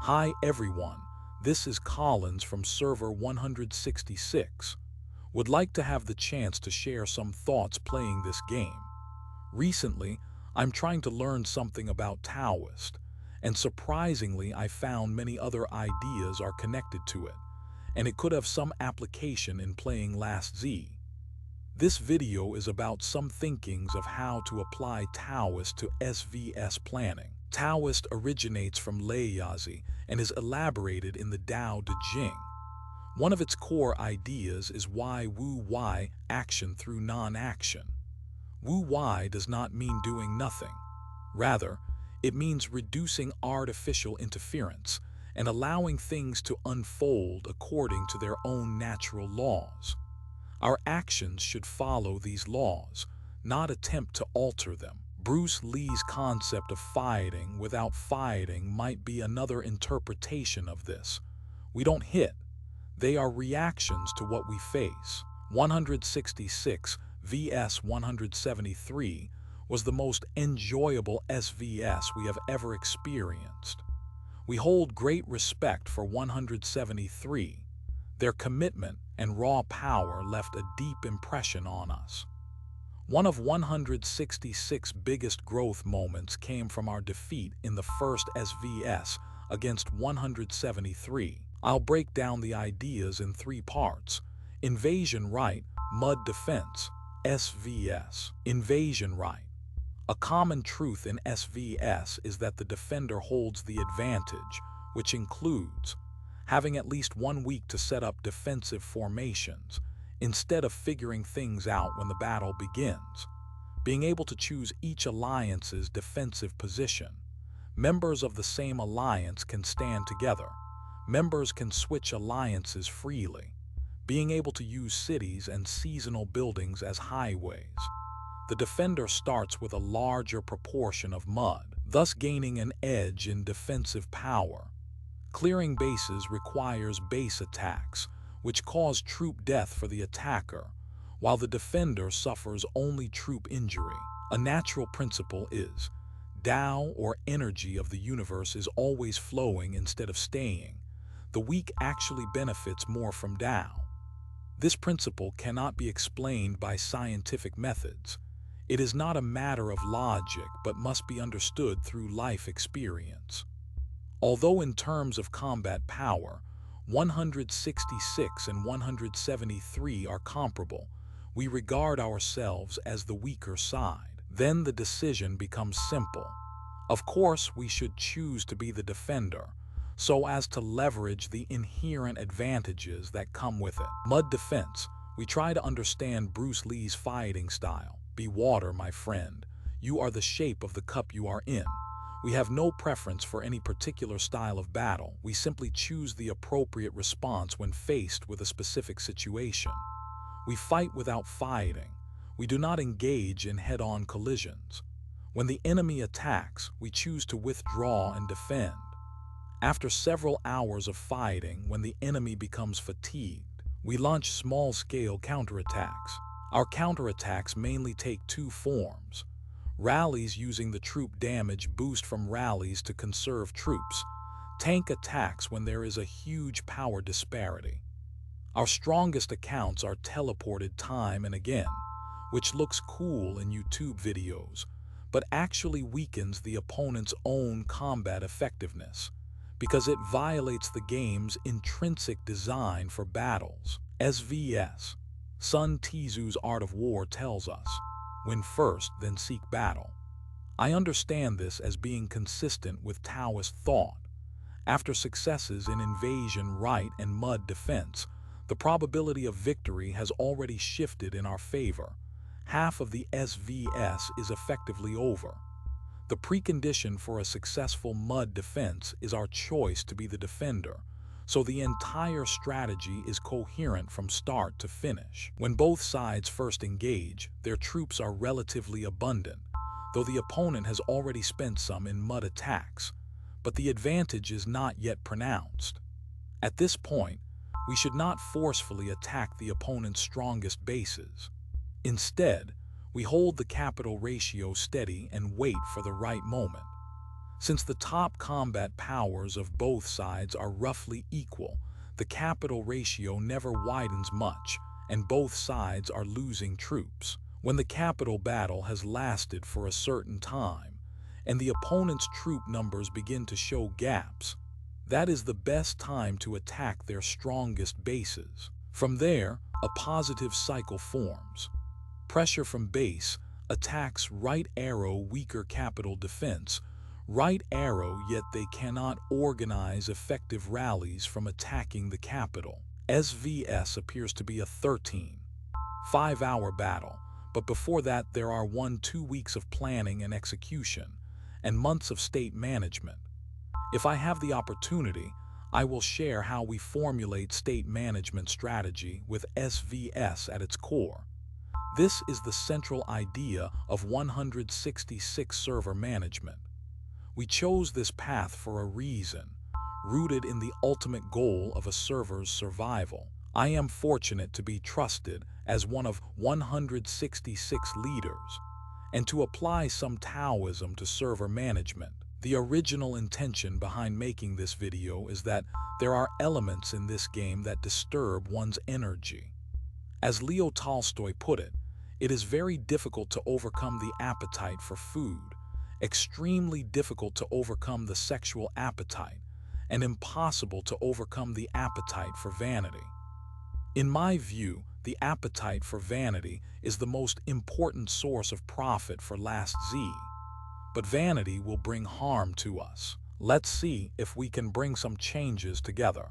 Hi everyone, this is Collins from server 166. Would like to have the chance to share some thoughts playing this game. Recently, I'm trying to learn something about Taoist, and surprisingly I found many other ideas are connected to it, and it could have some application in playing Last Z. This video is about some thinkings of how to apply Taoist to SVS planning. Taoist originates from Laozi and is elaborated in the Tao Te Jing. One of its core ideas is Wai Wu Wai, action through non-action. Wu Wai does not mean doing nothing. Rather, it means reducing artificial interference and allowing things to unfold according to their own natural laws. Our actions should follow these laws, not attempt to alter them. Bruce Lee's concept of fighting without fighting might be another interpretation of this. We don't hit. They are reactions to what we face. 166 vs 173 was the most enjoyable SVS we have ever experienced. We hold great respect for 173. Their commitment and raw power left a deep impression on us. One of 166's biggest growth moments came from our defeat in the first SVS against 173. I'll break down the ideas in three parts: invasion right, mud defense, SVS. Invasion right. A common truth in SVS is that the defender holds the advantage, which includes having at least 1 week to set up defensive formations, instead of figuring things out when the battle begins. Being able to choose each alliance's defensive position. Members of the same alliance can stand together. Members can switch alliances freely. Being able to use cities and seasonal buildings as highways. The defender starts with a larger proportion of mud, thus gaining an edge in defensive power. Clearing bases requires base attacks, which cause troop death for the attacker, while the defender suffers only troop injury. A natural principle is, Tao or energy of the universe is always flowing instead of staying. The weak actually benefits more from Tao. This principle cannot be explained by scientific methods. It is not a matter of logic but must be understood through life experience. Although in terms of combat power, 166 and 173 are comparable, we regard ourselves as the weaker side. Then the decision becomes simple. Of course, we should choose to be the defender, so as to leverage the inherent advantages that come with it. Mud defense. We try to understand Bruce Lee's fighting style. Be water, my friend. You are the shape of the cup you are in. We have no preference for any particular style of battle. We simply choose the appropriate response when faced with a specific situation. We fight without fighting. We do not engage in head-on collisions. When the enemy attacks, we choose to withdraw and defend. After several hours of fighting, when the enemy becomes fatigued, we launch small-scale counterattacks. Our counterattacks mainly take two forms. Rallies using the troop damage boost from rallies to conserve troops. Tank attacks when there is a huge power disparity. Our strongest accounts are teleported time and again, which looks cool in YouTube videos, but actually weakens the opponent's own combat effectiveness, because it violates the game's intrinsic design for battles. SVS. Sun Tzu's Art of War tells us, win first, then seek battle. I understand this as being consistent with Taoist thought. After successes in invasion right and mud defense, the probability of victory has already shifted in our favor. Half of the SVS is effectively over. The precondition for a successful mud defense is our choice to be the defender, so the entire strategy is coherent from start to finish. When both sides first engage, their troops are relatively abundant, though the opponent has already spent some in mud attacks, but the advantage is not yet pronounced. At this point, we should not forcefully attack the opponent's strongest bases. Instead, we hold the capital ratio steady and wait for the right moment. Since the top combat powers of both sides are roughly equal, the capital ratio never widens much, and both sides are losing troops. When the capital battle has lasted for a certain time, and the opponent's troop numbers begin to show gaps, that is the best time to attack their strongest bases. From there, a positive cycle forms. Pressure from base attacks right arrow weaker capital defense, right arrow, yet they cannot organize effective rallies from attacking the capital. SVS appears to be a 5-hour battle, but before that there are 1-2 weeks of planning and execution, and months of state management. If I have the opportunity, I will share how we formulate state management strategy with SVS at its core. This is the central idea of 166 server management. We chose this path for a reason, rooted in the ultimate goal of a server's survival. I am fortunate to be trusted as one of 166 leaders, and to apply some Taoism to server management. The original intention behind making this video is that there are elements in this game that disturb one's energy. As Leo Tolstoy put it, it is very difficult to overcome the appetite for food, extremely difficult to overcome the sexual appetite, and impossible to overcome the appetite for vanity. In my view, the appetite for vanity is the most important source of profit for Last Z. But vanity will bring harm to us. Let's see if we can bring some changes together.